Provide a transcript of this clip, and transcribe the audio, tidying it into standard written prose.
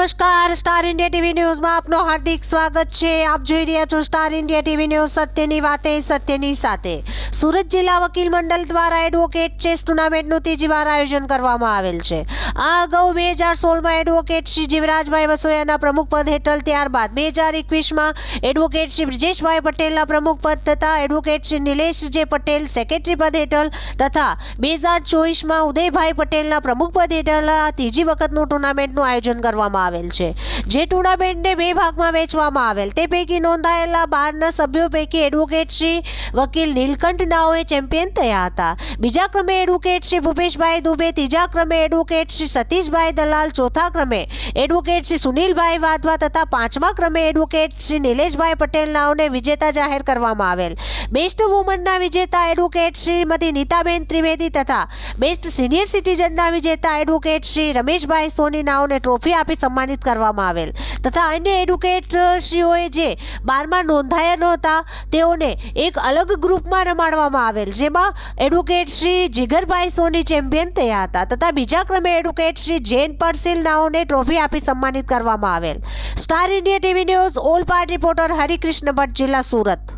નમસ્કાર, star India TV ન્યૂઝમાં આપનું હાર્દિક સ્વાગત છે। આપ જોઈ રહ્યા છો સ્ટાર ઇન્ડિયા ટીવી ન્યૂઝ, સત્યની વાતે સત્યની સાથે। સુરત જિલ્લા વકીલ મંડળ દ્વારા એડવોકેટ ચેસ ટુર્નામેન્ટનું ત્રીજી વાર આયોજન કરવામાં આવેલ છે। આ અગાઉ 2016માં એડવોકેટ શ્રી જીવરાજભાઈ વસોયાના પ્રમુખ પદ હેઠળ, ત્યારબાદ 2021માં એડવોકેટ શ્રી બ્રિજેશભાઈ પટેલના પ્રમુખ પદ તથા એડવોકેટ શ્રી નિલેશ જે પટેલ સેક્રેટરી પદ હેઠળ તથા 2024માં ઉદયભાઈ પટેલના પ્રમુખ પદ હેઠળ આ ત્રીજી વખતનું ટુર્નામેન્ટનું આયોજન કરવામાં આવેલ છે। જે ટુર્નામેન્ટને બે ભાગમાં વહેંચવામાં આવેલ, તે પૈકી નોંધાયેલા 12 સભ્યો પૈકી એડવોકેટ શ્રી વકીલ નીલકંઠ નાઓએ ચેમ્પિયન થયા હતા। બીજા ક્રમે એડવોકેટ શ્રી ભૂપેશભાઈ દુબે, ત્રીજા ક્રમે એડવોકેટ શ્રી સતીશભાઈ દલાલ, ચોથા ક્રમે એડવોકેટ શ્રી સુનિલભાઈ વાધવા તથા પાંચમા ક્રમે એડવોકેટ શ્રી નિલેશભાઈ પટેલ નાઓને વિજેતા જાહેર કરવામાં આવેલ। બેસ્ટ વુમનના વિજેતા એડવોકેટ શ્રીમતી નીતાબેન ત્રિવેદી તથા બેસ્ટ સિનિયર સિટીઝનના વિજેતા એડવોકેટ શ્રી રમેશભાઈ સોની નાઓને ટ્રોફી આપી સન્માનિત કરવામાં આવેલ તથા અન્ય એડવોકેટ શ્રીઓએ જે 12માં નોંધાયા નહોતા તેઓને એક અલગ ગ્રુપમાં રમાડવામાં આવેલ, જેમાં એડવોકેટ શ્રી જીગરભાઈ સોની ચેમ્પિયન થયા હતા તથા બીજા ક્રમે એડવોકેટ શ્રી જૈન પરસિલ નાઓને ટ્રોફી આપી સન્માનિત કરવામાં આવેલ। Star India TV news all part reporter Harikrishna Bhatt, જિલ્લા સુરત।